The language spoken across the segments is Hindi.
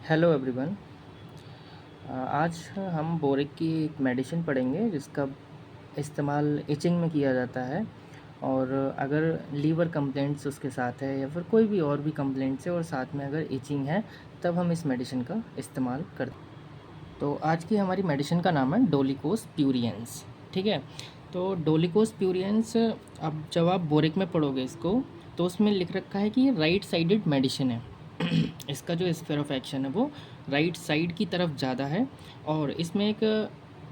Hello everyone. आज हम बोरिक की एक मेडिसिन पढ़ेंगे जिसका इस्तेमाल इचिंग में किया जाता है। और अगर लीवर कंप्लेंट्स उसके साथ है या फिर कोई भी और भी कंप्लेंट्स है और साथ में अगर इचिंग है, तब हम इस मेडिसिन का इस्तेमाल करते हैं। तो आज की हमारी मेडिसिन का नाम है डोलिकोस प्यूरिएंस। ठीक है, तो डोलिकोस प्यूरिएंस, अब जब आप बोरिक में पढ़ोगे इसको, तो उसमें लिख रखा है कि ये राइट साइडेड मेडिसिन है। इसका जो स्फीयर ऑफ एक्शन है वो राइट साइड की तरफ ज़्यादा है। और इसमें एक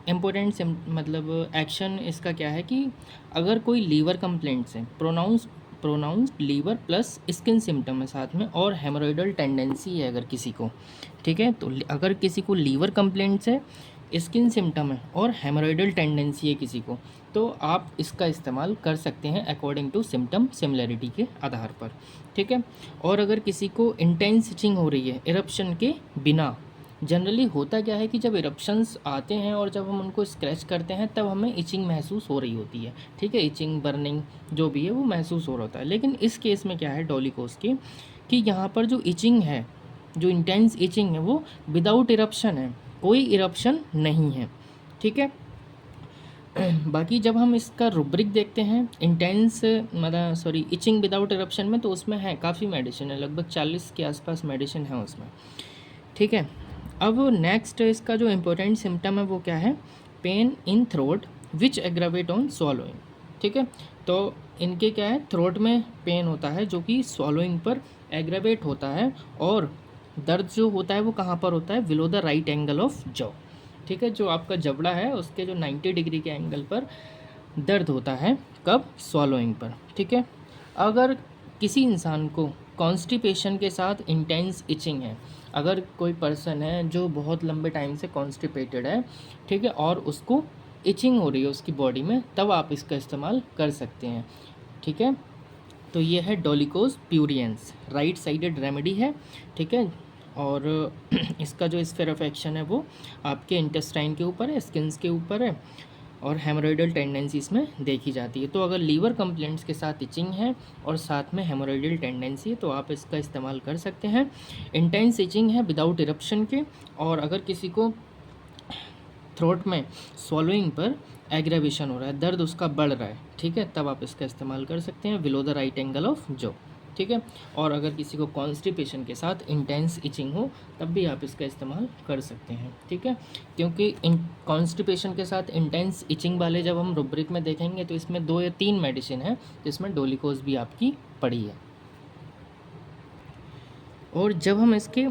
इम्पोर्टेंट मतलब एक्शन इसका क्या है कि अगर कोई लीवर कंप्लेंट्स है, pronounced liver plus skin symptom है साथ में, और हेमोरॉइडल टेंडेंसी है अगर किसी को, ठीक है, तो अगर किसी को लीवर कंप्लेंट्स है, स्किन सिम्टम है और हेमोरॉइडल टेंडेंसी है किसी को, तो आप इसका इस्तेमाल कर सकते हैं अकॉर्डिंग टू सिम्टम सिमिलरिटी के आधार पर। ठीक है, और अगर किसी को इंटेंस इचिंग हो रही है इरप्शन के बिना, जनरली होता क्या है कि जब इरप्शंस आते हैं और जब हम उनको स्क्रैच करते हैं तब हमें इचिंग महसूस हो रही होती है। ठीक है, इचिंग बर्निंग जो भी है वो महसूस हो रहा होता है। लेकिन इस केस में क्या है डोलिकोस के, कि यहाँ पर जो इचिंग है, जो इंटेंस इचिंग है वो विदाउट इरप्शन है, कोई इरप्शन नहीं है। ठीक है, बाकी जब हम इसका रुब्रिक देखते हैं इंटेंस मतलब सॉरी इचिंग विदाउट इरप्शन में, तो उसमें है काफ़ी मेडिसिन है, लगभग 40 के आसपास मेडिसिन है उसमें। ठीक है, अब नेक्स्ट इसका जो इम्पोर्टेंट सिम्टम है वो क्या है, pain in throat which aggravate on swallowing. ठीक है, तो इनके क्या है, थ्रोट में पेन होता है जो कि स्वॉलोइंग पर एग्रावेट होता है, और दर्द जो होता है वो कहाँ पर होता है, below the right angle of jaw. ठीक है, जो आपका जबड़ा है उसके जो 90 डिग्री के एंगल पर दर्द होता है, कब, स्वॉलोइंग पर। ठीक है, अगर किसी इंसान को कॉन्स्टिपेशन के साथ इंटेंस इचिंग है, अगर कोई पर्सन है जो बहुत लंबे टाइम से कॉन्स्टिपेटेड है, ठीक है, और उसको इचिंग हो रही है उसकी बॉडी में, तब आप इसका इस्तेमाल कर सकते हैं। ठीक है, तो ये है डोलिकोस प्यूरिएंस, राइट साइडेड रेमेडी है। ठीक है, और इसका जो स्फीयर ऑफ एक्शन है वो आपके इंटेस्टाइन के ऊपर है, स्किन्स के ऊपर है, और हेमोरॉइडल टेंडेंसी इसमें देखी जाती है। तो अगर लीवर कंप्लेंट्स के साथ इचिंग है और साथ में हेमोरॉइडल टेंडेंसी है, तो आप इसका इस्तेमाल कर सकते हैं। इंटेंस इचिंग है विदाउट इरप्शन के, और अगर किसी को थ्रोट में स्वॉलोइंग पर एग्रेवेशन हो रहा है, दर्द उसका बढ़ रहा है, ठीक है, तब आप इसका इस्तेमाल कर सकते हैं below the right angle of जो। ठीक है, और अगर किसी को कॉन्स्टिपेशन के साथ इंटेंस इचिंग हो, तब भी आप इसका इस्तेमाल कर सकते हैं। ठीक है, क्योंकि इन कॉन्स्टिपेशन के साथ इंटेंस इचिंग वाले जब हम रुब्रिक में देखेंगे तो इसमें 2 या 3 मेडिसिन है, जिसमें डोलिकोस भी आपकी पड़ी है। और जब हम इसके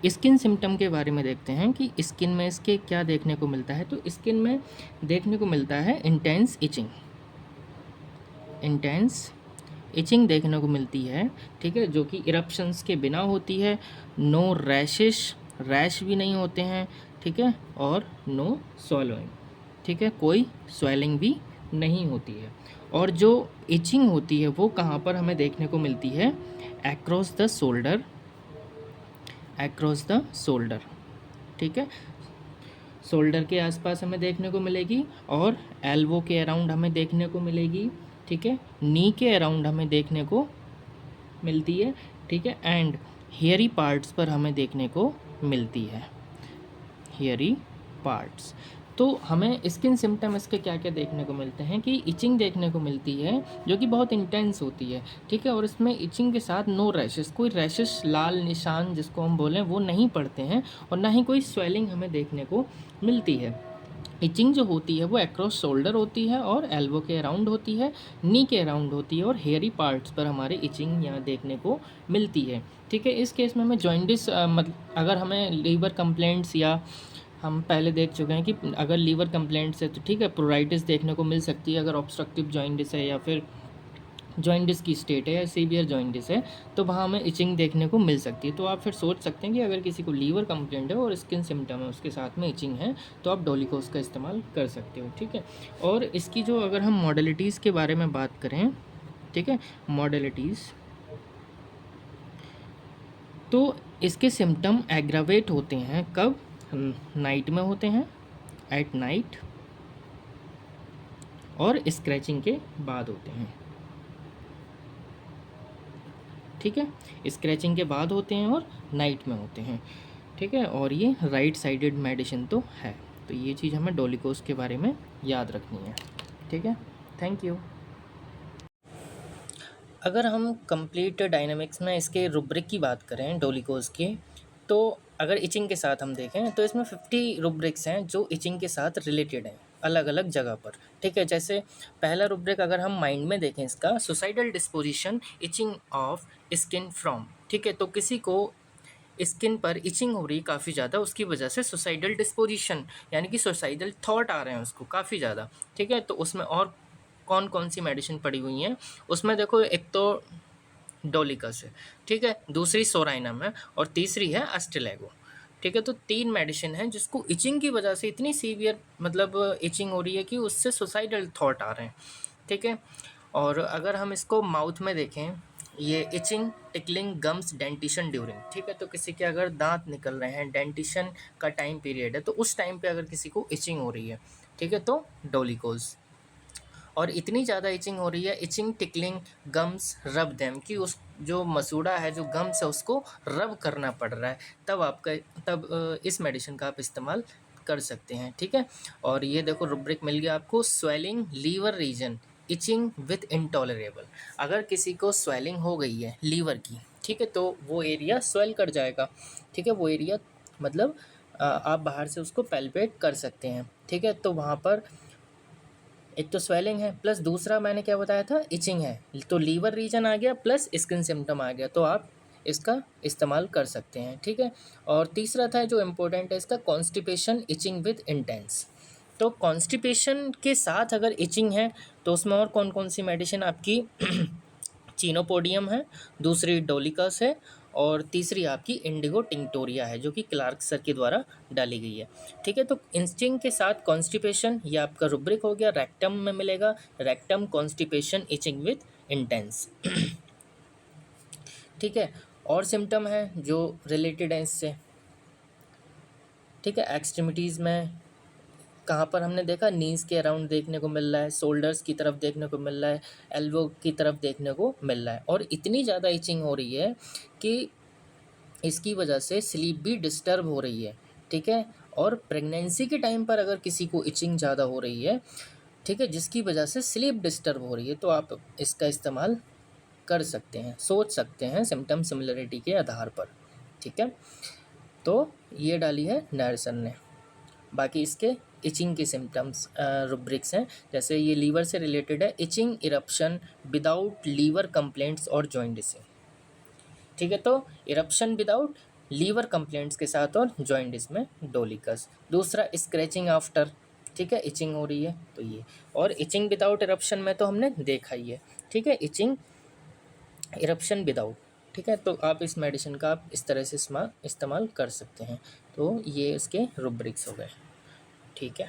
स्किन सिम्टम के बारे में देखते हैं कि स्किन में इसके क्या देखने को मिलता है, तो स्किन में देखने को मिलता है इंटेंस इचिंग देखने को मिलती है। ठीक है, जो कि इरप्शंस के बिना होती है, नो रैश भी नहीं होते हैं। ठीक है, और नो स्वॉलोइंग। ठीक है, कोई स्वेलिंग भी नहीं होती है। और जो इचिंग होती है वो कहाँ पर हमें देखने को मिलती है, अक्रॉस द शोल्डर। ठीक है, शोल्डर के आसपास हमें देखने को मिलेगी, और एल्बो के अराउंड हमें देखने को मिलेगी। ठीक है, नी के अराउंड हमें देखने को मिलती है। ठीक है, एंड हेयरी पार्ट्स पर हमें देखने को मिलती है, हेयरी पार्ट्स। तो हमें स्किन सिम्टम इसके क्या क्या देखने को मिलते हैं कि इचिंग देखने को मिलती है जो कि बहुत इंटेंस होती है। ठीक है, और इसमें इचिंग के साथ नो रैशेस, कोई रैशेस, लाल निशान जिसको हम बोलें, वो नहीं पड़ते हैं, और ना ही कोई स्वेलिंग हमें देखने को मिलती है। इचिंग जो होती है वो अक्रॉस शोल्डर होती है, और एल्बो के अराउंड होती है, नी के अराउंड होती है, और हेयरी पार्ट्स पर हमारे इचिंग यहाँ देखने को मिलती है। ठीक है, इस केस में हमें जॉइंडिस, मतलब अगर हमें लीवर कंप्लेंट्स, या हम पहले देख चुके हैं कि अगर लीवर कंप्लेंट्स है तो ठीक है, प्रोराइटिस देखने को मिल सकती है। अगर ऑब्स्ट्रक्टिव जॉइंडिस है या फिर जॉइंडिस की स्टेट है या सीवियर जॉइंडिस है, तो वहाँ हमें इचिंग देखने को मिल सकती है। तो आप फिर सोच सकते हैं कि अगर किसी को लीवर कंप्लेंट है और स्किन सिम्टम है उसके साथ में इचिंग है, तो आप डोलिकोस का इस्तेमाल कर सकते हो। ठीक है, और इसकी जो अगर हम मॉडलिटीज़ के बारे में बात करें, ठीक है, मॉडलिटीज़, तो इसके सिम्टम एग्रावेट होते हैं कब, नाइट में होते हैं, एट नाइट, और स्क्रैचिंग के बाद होते हैं। ठीक है, स्क्रैचिंग के बाद होते हैं और नाइट में होते हैं। ठीक ठीक है, और ये राइट साइडेड मेडिसिन तो है। तो ये चीज़ हमें डोलिकोज के बारे में याद रखनी है। ठीक है, थैंक यू। अगर हम कंप्लीट डायनामिक्स में इसके रुब्रिक की बात करें डोलिकोज की, तो अगर इचिंग के साथ हम देखें तो इसमें 50 रुब्रिक्स हैं जो इचिंग के साथ रिलेटेड हैं अलग अलग जगह पर। ठीक है, जैसे पहला रुब्रिक अगर हम माइंड में देखें इसका, suicidal disposition itching of skin from. ठीक है, तो किसी को स्किन पर इचिंग हो रही है काफ़ी ज़्यादा, उसकी वजह से सुसाइडल डिस्पोजिशन यानी कि सुसाइडल थॉट आ रहे हैं उसको काफ़ी ज़्यादा। ठीक है, तो उसमें और कौन कौन सी मेडिसिन पड़ी हुई हैं उसमें देखो, एक तो डोलिकस है, ठीक है, दूसरी सोराइनम है और तीसरी है अस्टेलेगो। ठीक है, तो 3 मेडिसिन है जिसको इचिंग की वजह से इतनी सीवियर मतलब इचिंग हो रही है कि उससे सुसाइडल थॉट आ रहे हैं। ठीक है, और अगर हम इसको माउथ में देखें, ये itching tickling gums dentition during. ठीक है, तो किसी के अगर दांत निकल रहे हैं, डेंटिशन का टाइम पीरियड है, तो उस टाइम पे अगर किसी को इचिंग हो रही है, ठीक है, तो डोलिकोज। और इतनी ज़्यादा इचिंग हो रही है, इचिंग टिकलिंग गम्स रब देम, कि उस जो मसूड़ा है, जो गम्स है, उसको रब करना पड़ रहा है, तब इस मेडिसिन का आप इस्तेमाल कर सकते हैं। ठीक है, और ये देखो रुब्रिक मिल गया आपको, swelling liver region itching with intolerable. अगर किसी को स्वेलिंग हो गई है लीवर की, ठीक है, तो वो एरिया स्वेल कर जाएगा। ठीक है, वो एरिया मतलब आप बाहर से उसको पैल्पेट कर सकते हैं। ठीक है, तो वहाँ पर एक तो स्वेलिंग है, प्लस दूसरा मैंने क्या बताया था, इचिंग है, तो लीवर रीजन आ गया प्लस स्किन सिम्टम आ गया, तो आप इसका इस्तेमाल कर सकते हैं। ठीक है, और तीसरा था जो इम्पोर्टेंट है इसका, कॉन्स्टिपेशन इचिंग विद इंटेंस। तो कॉन्स्टिपेशन के साथ अगर इचिंग है तो उसमें और कौन कौन सी मेडिसिन आपकी चीनोपोडियम है, दूसरी डोलिकस है, और तीसरी आपकी इंडिगो टिंक्टोरिया है जो कि क्लार्क सर के द्वारा डाली गई है। ठीक है, तो इंस्टिंग के साथ कॉन्स्टिपेशन ये आपका रुब्रिक हो गया, रेक्टम में मिलेगा, rectum constipation itching with intense. ठीक है, और सिम्टम है जो रिलेटेड है इससे। ठीक है, एक्सट्रीमिटीज़ में कहाँ पर हमने देखा, नीज़ के अराउंड देखने को मिल रहा है, शोल्डर्स की तरफ देखने को मिल रहा है, एल्बो की तरफ देखने को मिल रहा है, और इतनी ज़्यादा इचिंग हो रही है कि इसकी वजह से स्लीप भी डिस्टर्ब हो रही है। ठीक है, और प्रेगनेंसी के टाइम पर अगर किसी को इचिंग ज़्यादा हो रही है, ठीक है, जिसकी वजह से स्लीप डिस्टर्ब हो रही है, तो आप इसका इस्तेमाल कर सकते हैं, सोच सकते हैं सिम्टम सिमिलरिटी के आधार पर। ठीक है, तो ये डाली है नायर सर ने। बाकी इसके इचिंग के सिम्टम्स रुब्रिक्स हैं, जैसे ये लीवर से रिलेटेड है, itching eruption without liver complaints और जॉइंटिसिंग। ठीक है, तो इरप्शन विदाउट लीवर कंप्लेंट्स के साथ और जॉइंटिस में डोलिकस। दूसरा स्क्रैचिंग आफ्टर, ठीक है, इचिंग हो रही है तो ये, और इचिंग विदाउट इरप्शन में तो हमने देखा ही है। ठीक है, इचिंग इरप्शन विदाउट। ठीक है, तो आप इस मेडिसिन का आप इस तरह से इस्तेमाल कर सकते हैं। तो ये इसके रुब्रिक्स हो गए। ठीक है।